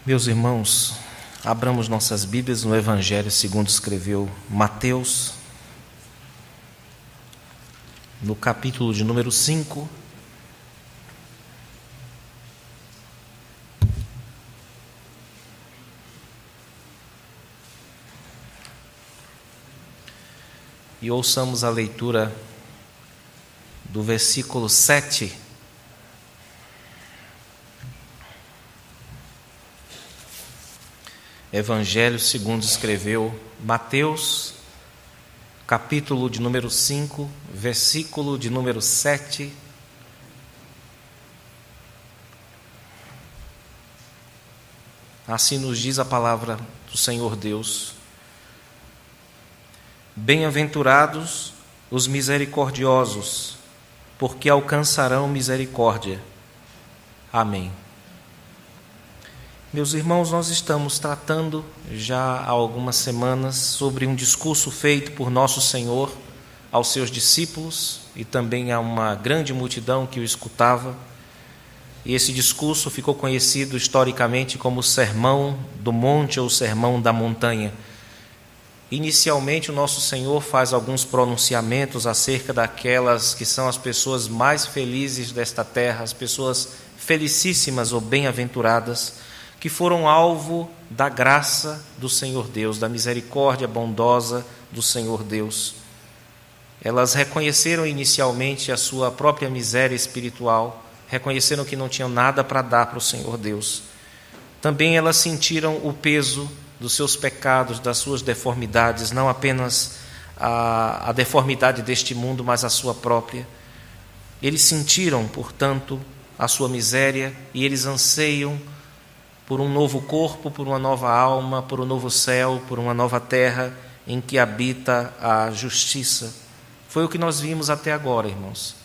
Meus irmãos, abramos nossas Bíblias no Evangelho segundo escreveu Mateus, no capítulo de número 5. E ouçamos a leitura do versículo 7. Evangelho segundo escreveu Mateus, capítulo de número 5, versículo de número 7. Assim nos diz a palavra do Senhor Deus: Bem-aventurados os misericordiosos, porque alcançarão misericórdia. Amém. Meus irmãos, nós estamos tratando já há algumas semanas sobre um discurso feito por Nosso Senhor aos seus discípulos e também a uma grande multidão que o escutava. E esse discurso ficou conhecido historicamente como o Sermão do Monte ou o Sermão da Montanha. Inicialmente, o Nosso Senhor faz alguns pronunciamentos acerca daquelas que são as pessoas mais felizes desta terra, as pessoas felicíssimas ou bem-aventuradas, que foram alvo da graça do Senhor Deus, da misericórdia bondosa do Senhor Deus. Elas reconheceram inicialmente a sua própria miséria espiritual, reconheceram que não tinham nada para dar para o Senhor Deus. Também elas sentiram o peso dos seus pecados, das suas deformidades, não apenas a deformidade deste mundo, mas a sua própria. Eles sentiram, portanto, a sua miséria e eles anseiam por um novo corpo, por uma nova alma, por um novo céu, por uma nova terra em que habita a justiça. Foi o que nós vimos até agora, irmãos.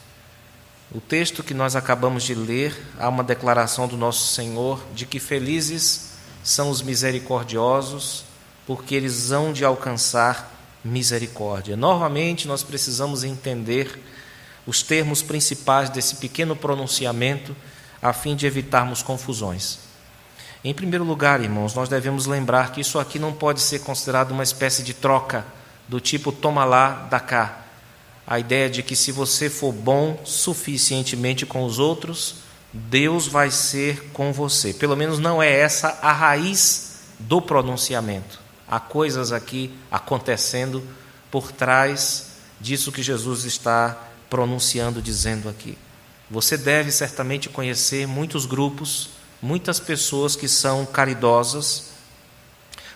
O texto que nós acabamos de ler, há uma declaração do nosso Senhor de que felizes são os misericordiosos, porque eles hão de alcançar misericórdia. Novamente, nós precisamos entender os termos principais desse pequeno pronunciamento, a fim de evitarmos confusões. Em primeiro lugar, irmãos, nós devemos lembrar que isso aqui não pode ser considerado uma espécie de troca, do tipo toma lá, dá cá. A ideia de que se você for bom suficientemente com os outros, Deus vai ser com você. Pelo menos não é essa a raiz do pronunciamento. Há coisas aqui acontecendo por trás disso que Jesus está pronunciando, dizendo aqui. Você deve certamente conhecer muitos grupos, muitas pessoas que são caridosas,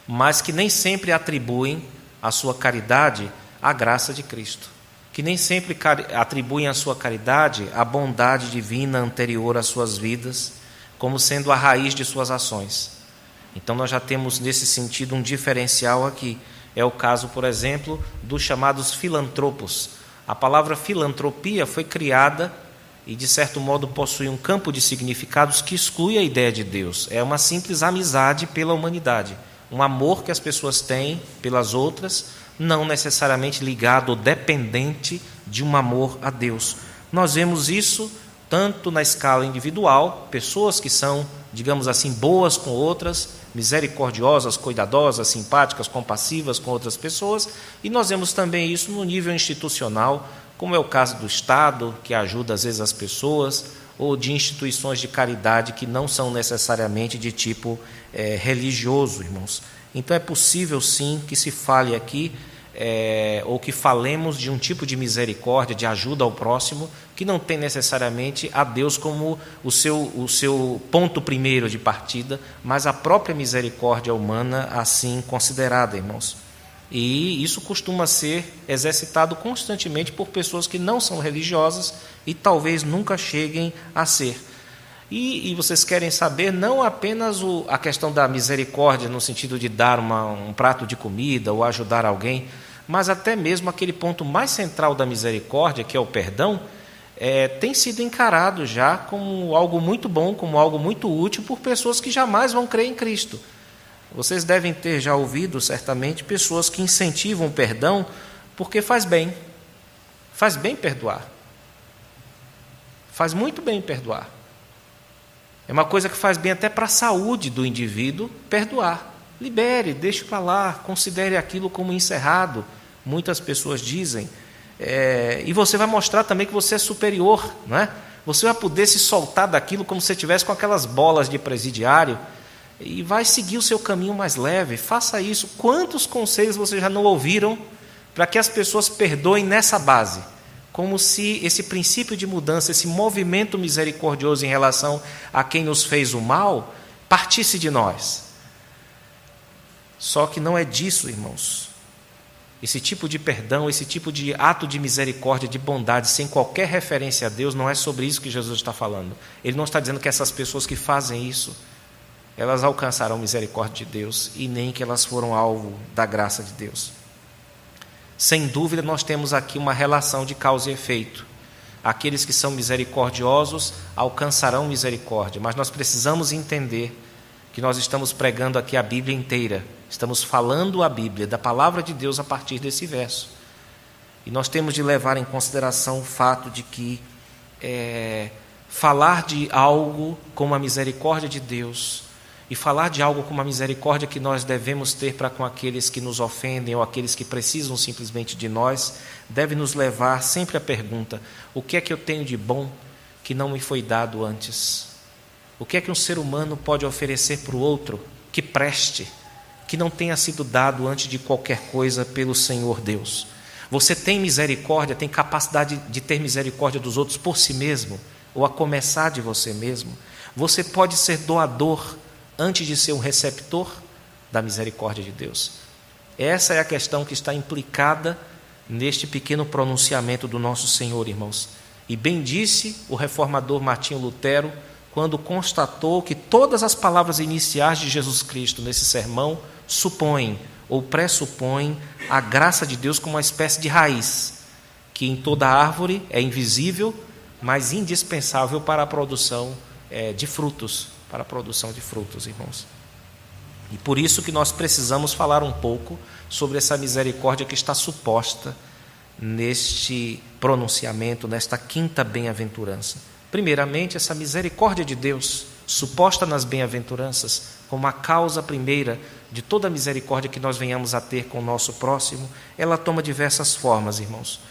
mas que nem sempre atribuem a sua caridade à graça de Cristo, que nem sempre atribuem a sua caridade à bondade divina anterior às suas vidas, como sendo a raiz de suas ações. Então nós já temos nesse sentido um diferencial aqui. É o caso, por exemplo, dos chamados filantropos. A palavra filantropia foi criada e, de certo modo, possui um campo de significados que exclui a ideia de Deus. É uma simples amizade pela humanidade, um amor que as pessoas têm pelas outras, não necessariamente ligado ou dependente de um amor a Deus. Nós vemos isso tanto na escala individual, pessoas que são, digamos assim, boas com outras, misericordiosas, cuidadosas, simpáticas, compassivas com outras pessoas, e nós vemos também isso no nível institucional, como é o caso do Estado, que ajuda às vezes as pessoas, ou de instituições de caridade que não são necessariamente de tipo religioso, irmãos. Então é possível sim que se fale aqui, ou que falemos de um tipo de misericórdia, de ajuda ao próximo, que não tem necessariamente a Deus como o seu ponto primeiro de partida, mas a própria misericórdia humana assim considerada, irmãos. E isso costuma ser exercitado constantemente por pessoas que não são religiosas e talvez nunca cheguem a ser. E vocês querem saber não apenas a questão da misericórdia no sentido de dar um prato de comida ou ajudar alguém, mas até mesmo aquele ponto mais central da misericórdia, que é o perdão, tem sido encarado já como algo muito bom, como algo muito útil por pessoas que jamais vão crer em Cristo. Vocês devem ter já ouvido, certamente, pessoas que incentivam o perdão porque faz bem perdoar. Faz muito bem perdoar. É uma coisa que faz bem até para a saúde do indivíduo perdoar. Libere, deixe para lá, considere aquilo como encerrado. Muitas pessoas dizem. E você vai mostrar também que você é superior, não é? Você vai poder se soltar daquilo como se você estivesse com aquelas bolas de presidiário e vai seguir o seu caminho mais leve. Faça isso. Quantos conselhos vocês já não ouviram para que as pessoas perdoem nessa base? Como se esse princípio de mudança, esse movimento misericordioso em relação a quem nos fez o mal, partisse de nós. Só que não é disso, irmãos. Esse tipo de perdão, esse tipo de ato de misericórdia, de bondade, sem qualquer referência a Deus, não é sobre isso que Jesus está falando. Ele não está dizendo que essas pessoas que fazem isso, elas alcançarão misericórdia de Deus, e nem que elas foram alvo da graça de Deus. Sem dúvida, nós temos aqui uma relação de causa e efeito. Aqueles que são misericordiosos alcançarão misericórdia, mas nós precisamos entender que nós estamos pregando aqui a Bíblia inteira. Estamos falando a Bíblia, da palavra de Deus a partir desse verso. E nós temos de levar em consideração o fato de que falar de algo como a misericórdia de Deus e falar de algo como a misericórdia que nós devemos ter para com aqueles que nos ofendem ou aqueles que precisam simplesmente de nós, deve nos levar sempre à pergunta: o que é que eu tenho de bom que não me foi dado antes? O que é que um ser humano pode oferecer para o outro que preste, que não tenha sido dado antes de qualquer coisa pelo Senhor Deus? Você tem misericórdia, tem capacidade de ter misericórdia dos outros por si mesmo, ou a começar de você mesmo? Você pode ser doador antes de ser um receptor da misericórdia de Deus? Essa é a questão que está implicada neste pequeno pronunciamento do nosso Senhor, irmãos. E bem disse o reformador Martinho Lutero, quando constatou que todas as palavras iniciais de Jesus Cristo nesse sermão supõem ou pressupõem a graça de Deus como uma espécie de raiz, que em toda árvore é invisível, mas indispensável para a produção de frutos, irmãos. E por isso que nós precisamos falar um pouco sobre essa misericórdia que está suposta neste pronunciamento, nesta quinta bem-aventurança. Primeiramente, essa misericórdia de Deus, suposta nas bem-aventuranças, como a causa primeira de toda a misericórdia que nós venhamos a ter com o nosso próximo, ela toma diversas formas, irmãos.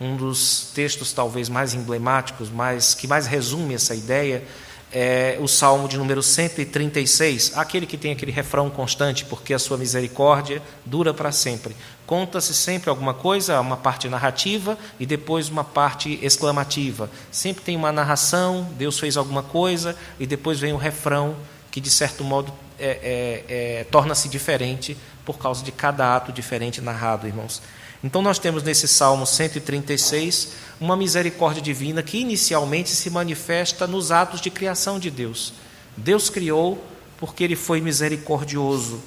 Um dos textos talvez mais emblemáticos, que mais resume essa ideia, é o Salmo de número 136, aquele que tem aquele refrão constante: porque a sua misericórdia dura para sempre. Conta-se sempre alguma coisa, uma parte narrativa e depois uma parte exclamativa. Sempre tem uma narração, Deus fez alguma coisa, e depois vem o refrão, que de certo modo torna-se diferente por causa de cada ato diferente narrado, irmãos. Então nós temos nesse Salmo 136 uma misericórdia divina que inicialmente se manifesta nos atos de criação de Deus. Deus criou porque Ele foi misericordioso.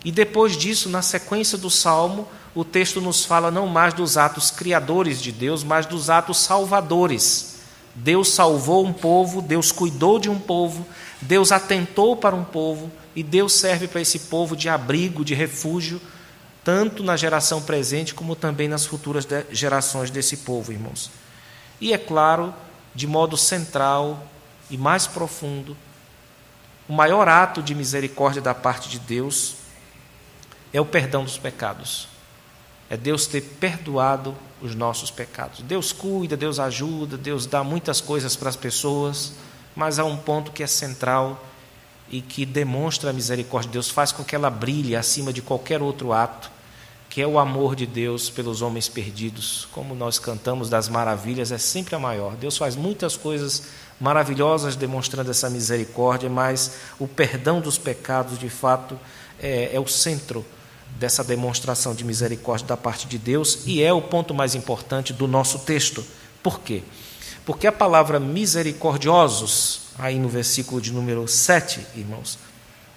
E depois disso, na sequência do Salmo, o texto nos fala não mais dos atos criadores de Deus, mas dos atos salvadores. Deus salvou um povo, Deus cuidou de um povo, Deus atentou para um povo, e Deus serve para esse povo de abrigo, de refúgio, tanto na geração presente como também nas futuras gerações desse povo, irmãos. E é claro, de modo central e mais profundo, o maior ato de misericórdia da parte de Deus é o perdão dos pecados. É Deus ter perdoado os nossos pecados. Deus cuida, Deus ajuda, Deus dá muitas coisas para as pessoas, mas há um ponto que é central e que demonstra a misericórdia de Deus, faz com que ela brilhe acima de qualquer outro ato, que é o amor de Deus pelos homens perdidos. Como nós cantamos das maravilhas, é sempre a maior. Deus faz muitas coisas maravilhosas demonstrando essa misericórdia, mas o perdão dos pecados, de fato, é o centro dessa demonstração de misericórdia da parte de Deus, e é o ponto mais importante do nosso texto. Por quê? Porque a palavra misericordiosos, aí no versículo de número 7, irmãos,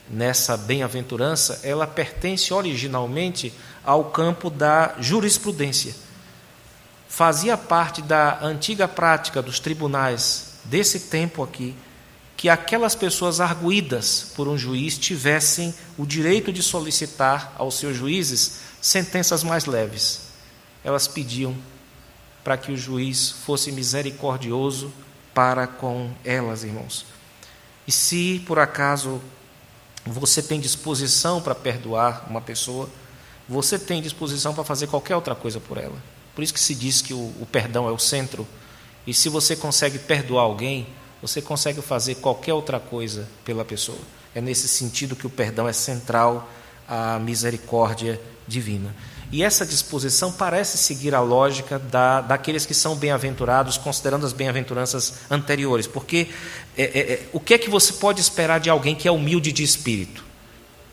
nessa bem-aventurança, ela pertence originalmente ao campo da jurisprudência. Fazia parte da antiga prática dos tribunais desse tempo aqui, que aquelas pessoas arguidas por um juiz tivessem o direito de solicitar aos seus juízes sentenças mais leves. Elas pediam para que o juiz fosse misericordioso para com elas, irmãos. E se, por acaso, você tem disposição para perdoar uma pessoa, você tem disposição para fazer qualquer outra coisa por ela. Por isso que se diz que o perdão é o centro. E se você consegue perdoar alguém, você consegue fazer qualquer outra coisa pela pessoa. É nesse sentido que o perdão é central à misericórdia divina. E essa disposição parece seguir a lógica daqueles que são bem-aventurados, considerando as bem-aventuranças anteriores. Porque o que é que você pode esperar de alguém que é humilde de espírito?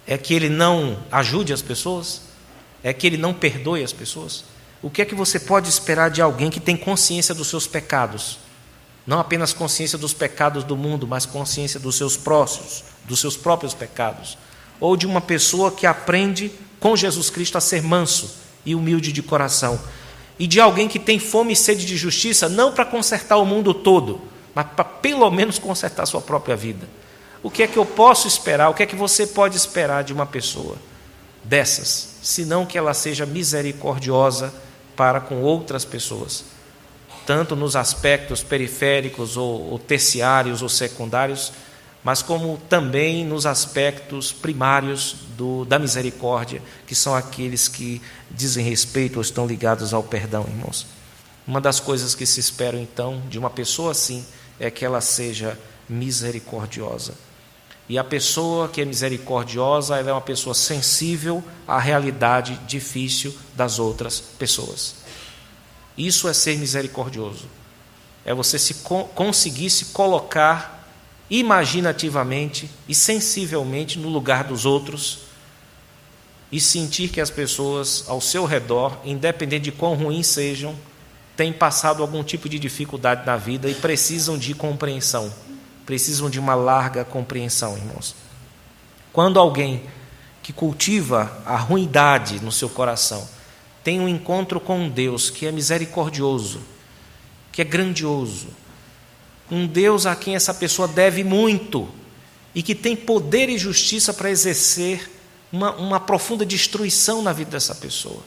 É que ele não ajude as pessoas? É que ele não perdoe as pessoas? O que é que você pode esperar de alguém que tem consciência dos seus pecados? Não apenas consciência dos pecados do mundo, mas consciência dos seus próprios pecados. Ou de uma pessoa que aprende com Jesus Cristo a ser manso e humilde de coração. E de alguém que tem fome e sede de justiça, não para consertar o mundo todo, mas para pelo menos consertar a sua própria vida. O que é que eu posso esperar? O que é que você pode esperar de uma pessoa dessas? Senão que ela seja misericordiosa para com outras pessoas. Tanto nos aspectos periféricos ou terciários ou secundários, mas como também nos aspectos primários da misericórdia, que são aqueles que dizem respeito ou estão ligados ao perdão, irmãos. Uma das coisas que se espera, então, de uma pessoa assim, é que ela seja misericordiosa. E a pessoa que é misericordiosa, ela é uma pessoa sensível à realidade difícil das outras pessoas. Isso é ser misericordioso. É você conseguir se colocar imaginativamente e sensivelmente no lugar dos outros e sentir que as pessoas ao seu redor, independente de quão ruins sejam, têm passado algum tipo de dificuldade na vida e precisam de compreensão, precisam de uma larga compreensão, irmãos. Quando alguém que cultiva a ruindade no seu coração tem um encontro com um Deus que é misericordioso, que é grandioso, um Deus a quem essa pessoa deve muito e que tem poder e justiça para exercer uma profunda destruição na vida dessa pessoa.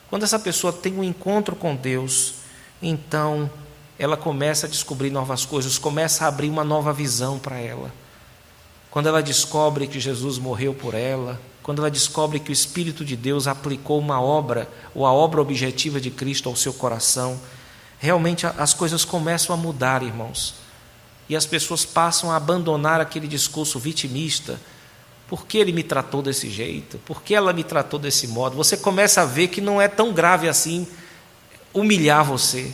Quando essa pessoa tem um encontro com Deus, então ela começa a descobrir novas coisas, começa a abrir uma nova visão para ela. Quando ela descobre que Jesus morreu por ela, quando ela descobre que o Espírito de Deus aplicou uma obra, ou a obra objetiva de Cristo ao seu coração, realmente as coisas começam a mudar, irmãos. E as pessoas passam a abandonar aquele discurso vitimista. Por que ele me tratou desse jeito? Por que ela me tratou desse modo? Você começa a ver que não é tão grave assim humilhar você,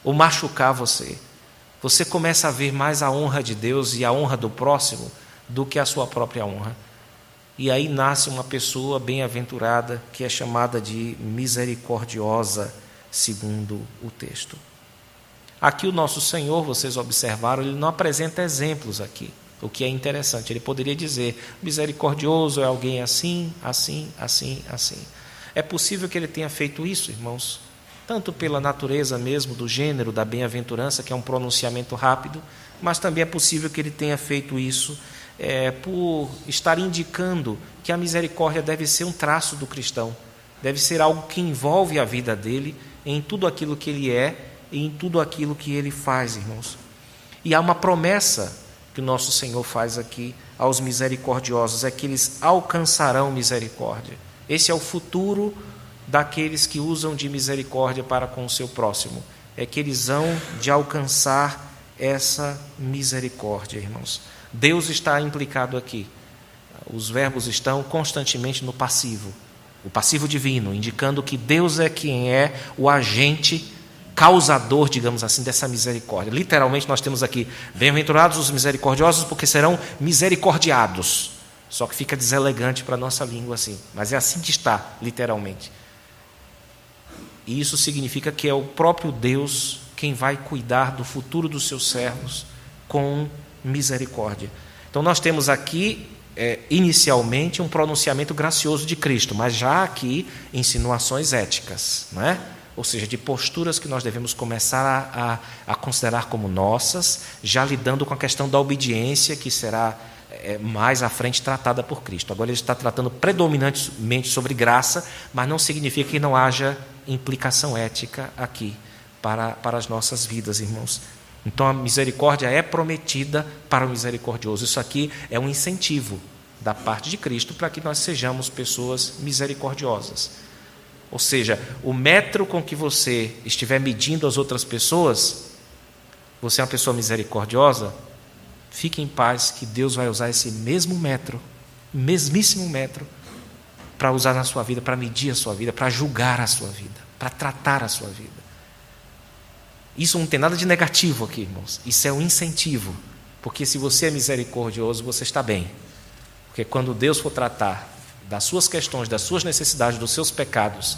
ou machucar você. Você começa a ver mais a honra de Deus e a honra do próximo do que a sua própria honra. E aí nasce uma pessoa bem-aventurada que é chamada de misericordiosa, segundo o texto. Aqui o nosso Senhor, vocês observaram, ele não apresenta exemplos aqui, o que é interessante. Ele poderia dizer, misericordioso é alguém assim, assim, assim, assim. É possível que ele tenha feito isso, irmãos, tanto pela natureza mesmo do gênero da bem-aventurança, que é um pronunciamento rápido, mas também é possível que ele tenha feito isso por estar indicando que a misericórdia deve ser um traço do cristão, deve ser algo que envolve a vida dele em tudo aquilo que ele é e em tudo aquilo que ele faz, irmãos. E há uma promessa que o nosso Senhor faz aqui aos misericordiosos, é que eles alcançarão misericórdia. Esse é o futuro daqueles que usam de misericórdia para com o seu próximo, é que eles hão de alcançar essa misericórdia, irmãos. Deus está implicado aqui. Os verbos estão constantemente no passivo, o passivo divino, indicando que Deus é quem é o agente causador, digamos assim, dessa misericórdia. Literalmente nós temos aqui, bem-aventurados os misericordiosos, porque serão misericordiados. Só que fica deselegante para a nossa língua assim, mas é assim que está, literalmente. E isso significa que é o próprio Deus quem vai cuidar do futuro dos seus servos com misericórdia. Então nós temos aqui, inicialmente, um pronunciamento gracioso de Cristo, mas já aqui insinuações éticas, não é? Ou seja, de posturas que nós devemos começar a considerar como nossas, já lidando com a questão da obediência, que será mais à frente tratada por Cristo. Agora ele está tratando predominantemente sobre graça, mas não significa que não haja implicação ética aqui para as nossas vidas, irmãos. Então a misericórdia é prometida para o misericordioso. Isso aqui é um incentivo da parte de Cristo para que nós sejamos pessoas misericordiosas. Ou seja, o metro com que você estiver medindo as outras pessoas, você é uma pessoa misericordiosa, fique em paz que Deus vai usar esse mesmo metro, mesmíssimo metro, para usar na sua vida, para medir a sua vida, para julgar a sua vida, para tratar a sua vida. Isso não tem nada de negativo aqui, irmãos. Isso é um incentivo, porque se você é misericordioso, você está bem. Porque quando Deus for tratar das suas questões, das suas necessidades, dos seus pecados,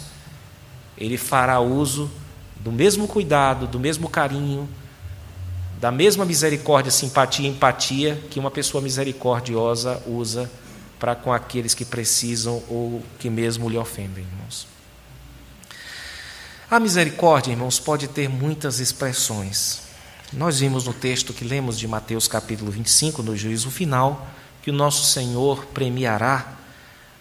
Ele fará uso do mesmo cuidado, do mesmo carinho, da mesma misericórdia, simpatia e empatia que uma pessoa misericordiosa usa para com aqueles que precisam ou que mesmo lhe ofendem, irmãos. A misericórdia, irmãos, pode ter muitas expressões. Nós vimos no texto que lemos de Mateus capítulo 25, no juízo final, que o nosso Senhor premiará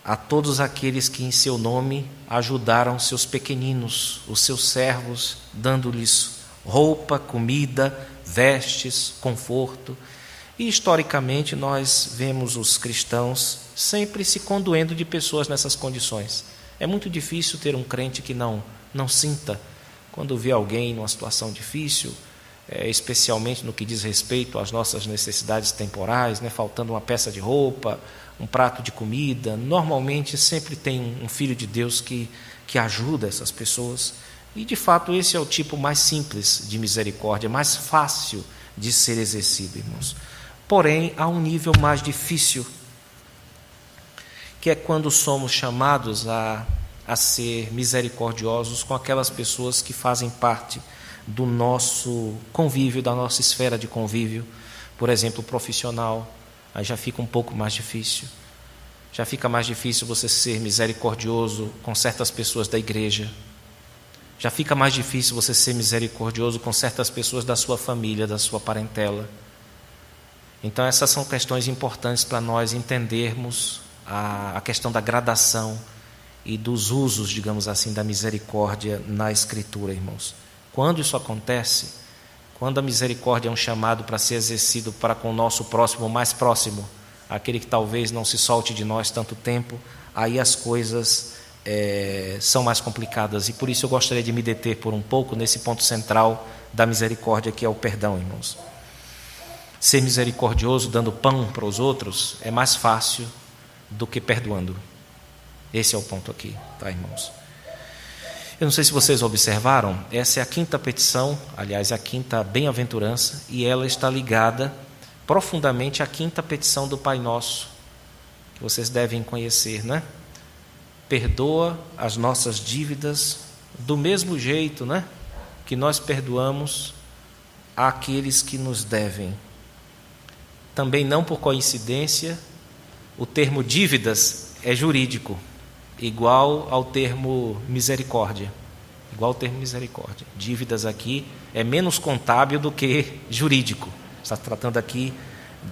a todos aqueles que em seu nome ajudaram seus pequeninos, os seus servos, dando-lhes roupa, comida, vestes, conforto. E historicamente nós vemos os cristãos sempre se condoendo de pessoas nessas condições. É muito difícil ter um crente que não sinta quando vê alguém numa situação difícil, especialmente no que diz respeito às nossas necessidades temporais, faltando uma peça de roupa, um prato de comida. Normalmente sempre tem um filho de Deus que ajuda essas pessoas. E de fato esse é o tipo mais simples de misericórdia, mais fácil de ser exercido, irmãos. Porém, há um nível mais difícil, que é quando somos chamados a ser misericordiosos com aquelas pessoas que fazem parte do nosso convívio, da nossa esfera de convívio. Por exemplo, profissional, aí já fica um pouco mais difícil. Já fica mais difícil você ser misericordioso com certas pessoas da igreja. Já fica mais difícil você ser misericordioso com certas pessoas da sua família, da sua parentela. Então essas são questões importantes para nós entendermos a questão da gradação e dos usos, digamos assim, da misericórdia na Escritura, irmãos. Quando isso acontece, quando a misericórdia é um chamado para ser exercido para com o nosso próximo mais próximo, aquele que talvez não se solte de nós tanto tempo, aí as coisas são mais complicadas. E por isso eu gostaria de me deter por um pouco nesse ponto central da misericórdia, que é o perdão, irmãos. Ser misericordioso dando pão para os outros é mais fácil do que perdoando. Esse é o ponto aqui, tá, irmãos? Eu não sei se vocês observaram, essa é a quinta petição, aliás, a quinta bem-aventurança, e ela está ligada profundamente à quinta petição do Pai Nosso, que vocês devem conhecer, né? Perdoa as nossas dívidas do mesmo jeito, né, que nós perdoamos àqueles que nos devem. Também não por coincidência, o termo dívidas é jurídico, igual ao termo misericórdia. Igual ao termo misericórdia. Dívidas aqui é menos contábil do que jurídico. Está tratando aqui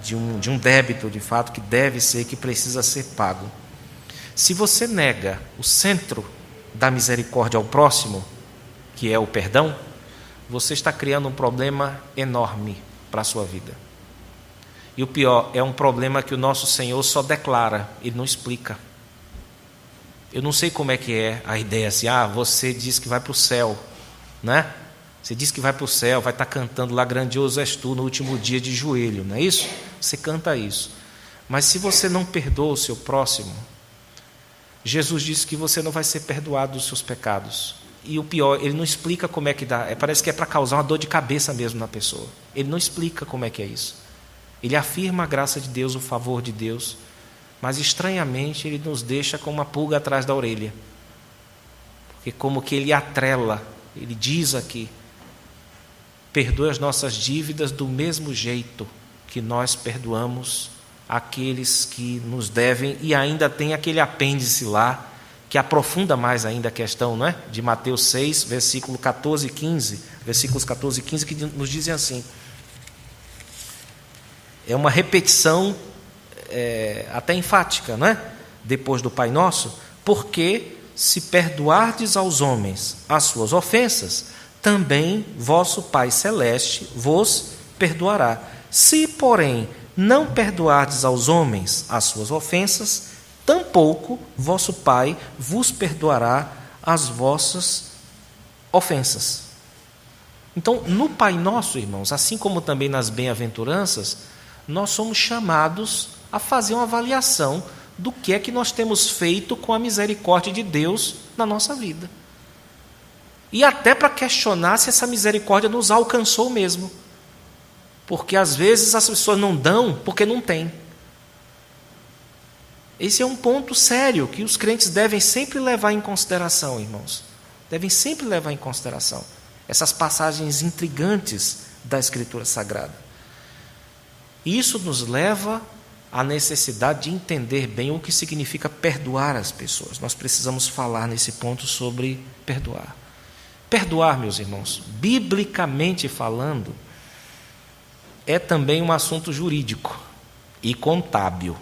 de um débito, de fato, que deve ser, que precisa ser pago. Se você nega o centro da misericórdia ao próximo, que é o perdão, você está criando um problema enorme para a sua vida. E o pior, é um problema que o nosso Senhor só declara, Ele não explica. Eu não sei como é que é a ideia assim, você diz que vai para o céu, né? Você diz que vai para o céu, vai estar cantando lá, grandioso és tu, no último dia de joelho, não é isso? Você canta isso. Mas se você não perdoa o seu próximo, Jesus disse que você não vai ser perdoado dos seus pecados. E o pior, Ele não explica como é que dá, parece que é para causar uma dor de cabeça mesmo na pessoa. Ele não explica como é que é isso. Ele afirma a graça de Deus, o favor de Deus, mas estranhamente Ele nos deixa com uma pulga atrás da orelha. Porque como que Ele atrela, Ele diz aqui, perdoe as nossas dívidas do mesmo jeito que nós perdoamos aqueles que nos devem, e ainda tem aquele apêndice lá, que aprofunda mais ainda a questão, não é? De Mateus 6, versículos 14 e 15, que nos dizem assim. É uma repetição até enfática, não é? Depois do Pai Nosso, porque se perdoardes aos homens as suas ofensas, também vosso Pai Celeste vos perdoará. Se, porém, não perdoardes aos homens as suas ofensas, tampouco vosso Pai vos perdoará as vossas ofensas. Então, no Pai Nosso, irmãos, assim como também nas bem-aventuranças, nós somos chamados a fazer uma avaliação do que é que nós temos feito com a misericórdia de Deus na nossa vida. E até para questionar se essa misericórdia nos alcançou mesmo. Porque às vezes as pessoas não dão porque não têm. Esse é um ponto sério que os crentes devem sempre levar em consideração, irmãos. Devem sempre levar em consideração essas passagens intrigantes da Escritura Sagrada. Isso nos leva à necessidade de entender bem o que significa perdoar as pessoas. Nós precisamos falar nesse ponto sobre perdoar. Perdoar, meus irmãos, biblicamente falando, é também um assunto jurídico e contábil,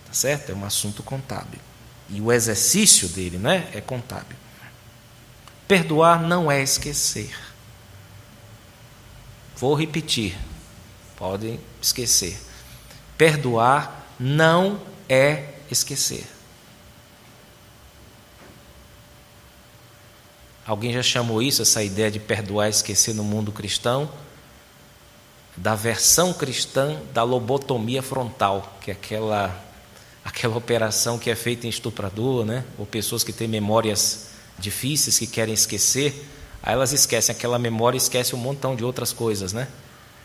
tá certo? É um assunto contábil. E o exercício dele, né, é contábil. Perdoar não é esquecer. Vou repetir, podem esquecer. Perdoar não é esquecer. Alguém já chamou isso, essa ideia de perdoar e esquecer no mundo cristão, da versão cristã da lobotomia frontal, que é aquela operação que é feita em estuprador, né? Ou pessoas que têm memórias difíceis, que querem esquecer, aí elas esquecem aquela memória e esquecem um montão de outras coisas, né?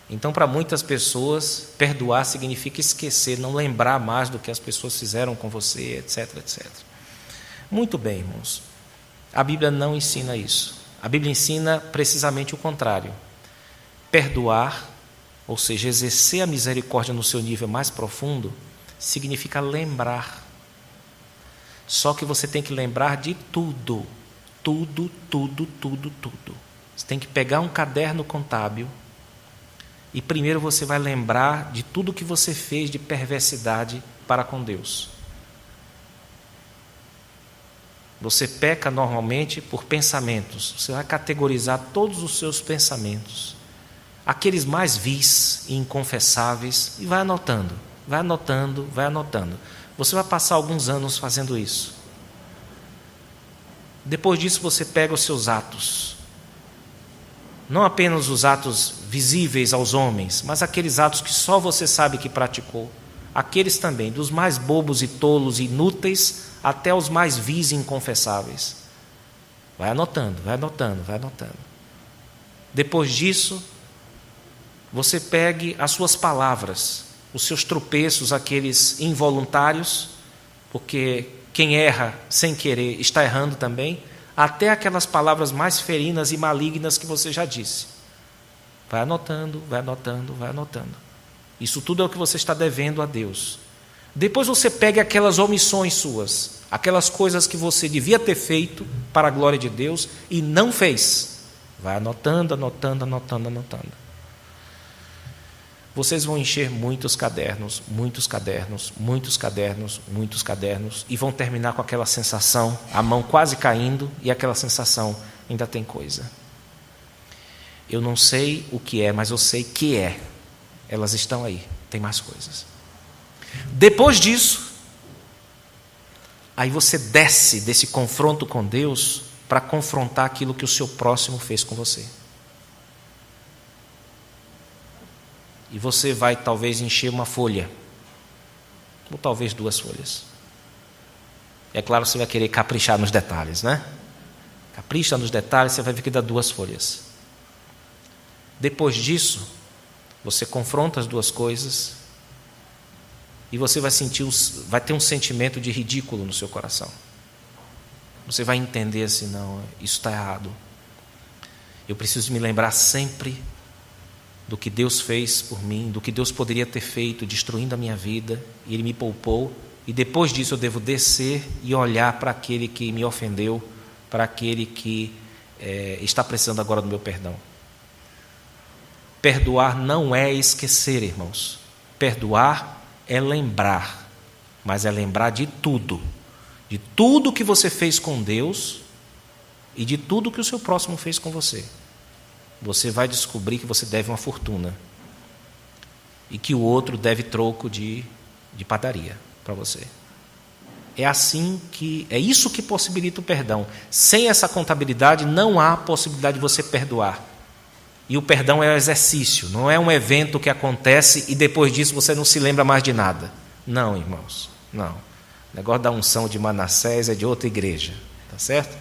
Então, para muitas pessoas, perdoar significa esquecer, não lembrar mais do que as pessoas fizeram com você, etc, etc. Muito bem, irmãos. A Bíblia não ensina isso. A Bíblia ensina precisamente o contrário. Perdoar, ou seja, exercer a misericórdia no seu nível mais profundo, significa lembrar. Só que você tem que lembrar de tudo. Tudo, tudo, tudo, tudo. Você tem que pegar um caderno contábil e primeiro você vai lembrar de tudo que você fez de perversidade para com Deus. Você peca normalmente por pensamentos. Você vai categorizar todos os seus pensamentos, aqueles mais vis e inconfessáveis, e vai anotando, vai anotando, vai anotando. Você vai passar alguns anos fazendo isso. Depois disso você pega os seus atos. Não apenas os atos visíveis aos homens, mas aqueles atos que só você sabe que praticou. Aqueles também, dos mais bobos e tolos e inúteis até os mais vis e inconfessáveis. Vai anotando, vai anotando, vai anotando. Depois disso, você pegue as suas palavras, os seus tropeços, aqueles involuntários, porque quem erra sem querer está errando também, até aquelas palavras mais ferinas e malignas que você já disse. Vai anotando, vai anotando, vai anotando. Isso tudo é o que você está devendo a Deus. Depois você pega aquelas omissões suas, aquelas coisas que você devia ter feito para a glória de Deus e não fez. Vai anotando, anotando, anotando, anotando. Vocês vão encher muitos cadernos, muitos cadernos, muitos cadernos, muitos cadernos, e vão terminar com aquela sensação, a mão quase caindo, e aquela sensação, ainda tem coisa. Eu não sei o que é, mas eu sei que é. Elas estão aí, tem mais coisas. Depois disso, aí você desce desse confronto com Deus para confrontar aquilo que o seu próximo fez com você. E você vai talvez encher uma folha, ou talvez 2 folhas. É claro, você vai querer caprichar nos detalhes, né? Capricha nos detalhes, você vai ver que dá 2 folhas. Depois disso, você confronta as 2 coisas e você vai ter um sentimento de ridículo no seu coração. Você vai entender assim, não, isso está errado. Eu preciso me lembrar sempre do que Deus fez por mim, do que Deus poderia ter feito, destruindo a minha vida, e Ele me poupou, e depois disso eu devo descer e olhar para aquele que me ofendeu, para aquele que está precisando agora do meu perdão. Perdoar não é esquecer, irmãos. Perdoar é lembrar, mas é lembrar de tudo que você fez com Deus e de tudo que o seu próximo fez com você. você vai descobrir que você deve uma fortuna e que o outro deve troco de padaria para você. É isso que possibilita o perdão. Sem essa contabilidade não há possibilidade de você perdoar. E o perdão é um exercício, não é um evento que acontece e depois disso você não se lembra mais de nada. Não, irmãos, não. O negócio da unção de Manassés é de outra igreja, tá certo?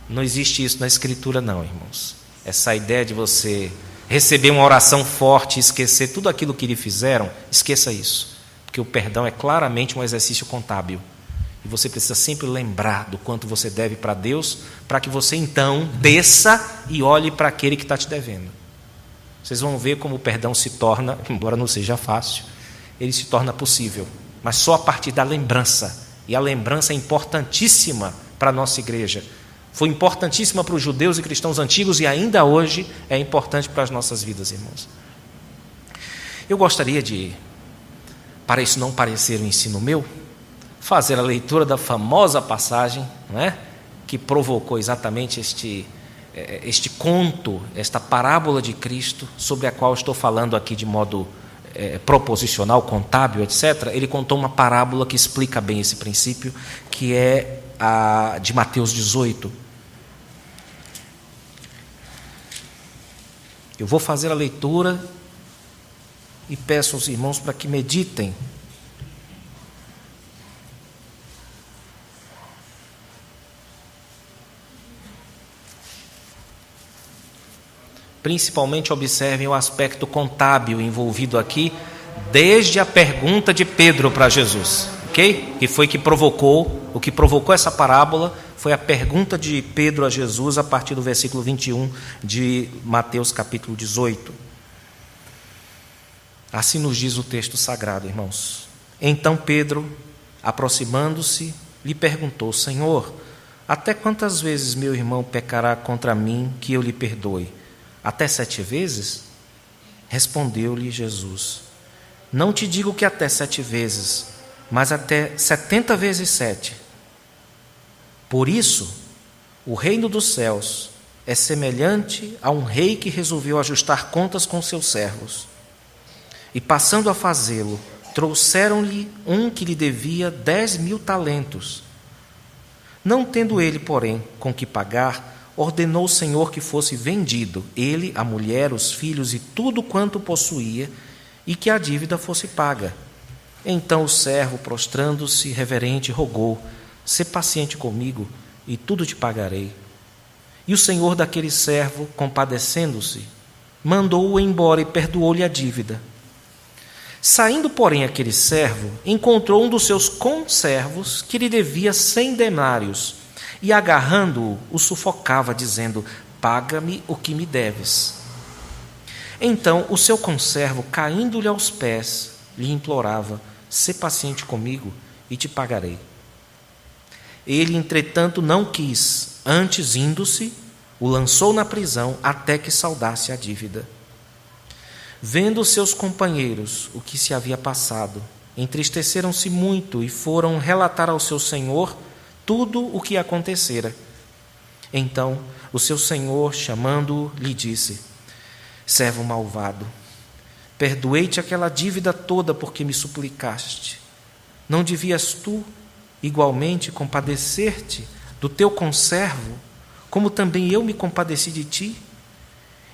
Não existe isso na Escritura não, irmãos. Essa ideia de você receber uma oração forte e esquecer tudo aquilo que lhe fizeram, esqueça isso. Porque o perdão é claramente um exercício contábil. E você precisa sempre lembrar do quanto você deve para Deus, para que você então desça e olhe para aquele que está te devendo. Vocês vão ver como o perdão se torna, embora não seja fácil, ele se torna possível, mas só a partir da lembrança. E a lembrança é importantíssima para a nossa igreja. Foi importantíssima para os judeus e cristãos antigos e ainda hoje é importante para as nossas vidas, irmãos. Eu gostaria de, para isso não parecer um ensino meu, fazer a leitura da famosa passagem, não é? Que provocou exatamente este conto, esta parábola de Cristo, sobre a qual estou falando aqui de modo proposicional, contábil, etc. Ele contou uma parábola que explica bem esse princípio, que é a de Mateus 18. Eu vou fazer a leitura e peço aos irmãos para que meditem. Principalmente observem o aspecto contábil envolvido aqui, desde a pergunta de Pedro para Jesus, ok? Que foi o que provocou essa parábola foi a pergunta de Pedro a Jesus a partir do versículo 21 de Mateus capítulo 18. Assim nos diz o texto sagrado, irmãos. Então Pedro, aproximando-se, lhe perguntou: Senhor, até quantas vezes meu irmão pecará contra mim que eu lhe perdoe? Até 7 vezes? Respondeu-lhe Jesus: Não te digo que até 7 vezes, mas até 70 vezes 7. Por isso, o reino dos céus é semelhante a um rei que resolveu ajustar contas com seus servos. E passando a fazê-lo, trouxeram-lhe um que lhe devia 10.000 talentos. Não tendo ele, porém, com que pagar, ordenou o Senhor que fosse vendido, ele, a mulher, os filhos e tudo quanto possuía, e que a dívida fosse paga. Então o servo, prostrando-se reverente, rogou: Sê paciente comigo, e tudo te pagarei. E o senhor daquele servo, compadecendo-se, mandou-o embora e perdoou-lhe a dívida. Saindo, porém, aquele servo, encontrou um dos seus conservos que lhe devia 100 denários, e agarrando-o, o sufocava, dizendo: Paga-me o que me deves. Então o seu conservo, caindo-lhe aos pés, lhe implorava: Sê paciente comigo, e te pagarei. Ele, entretanto, não quis, antes, indo-se, o lançou na prisão até que saldasse a dívida. Vendo os seus companheiros o que se havia passado, entristeceram-se muito e foram relatar ao seu senhor tudo o que acontecera. Então o seu senhor, chamando-o, lhe disse: Servo malvado, perdoei-te aquela dívida toda porque me suplicaste. Não devias tu igualmente compadecer-te do teu conservo, como também eu me compadeci de ti?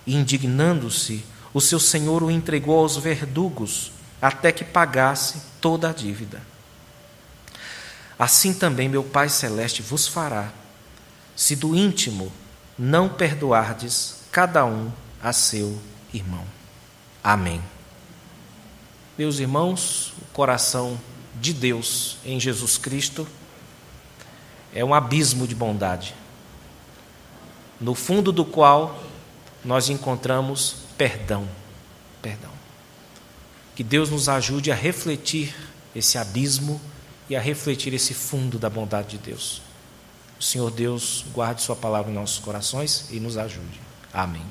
E indignando-se, o seu senhor o entregou aos verdugos, até que pagasse toda a dívida. Assim também meu Pai Celeste vos fará, se do íntimo não perdoardes cada um a seu irmão. Amém. Meus irmãos, o coração de Deus em Jesus Cristo é um abismo de bondade, no fundo do qual nós encontramos perdão. Que Deus nos ajude a refletir esse abismo e a refletir esse fundo da bondade de Deus. O Senhor Deus guarde sua palavra em nossos corações e nos ajude. Amém.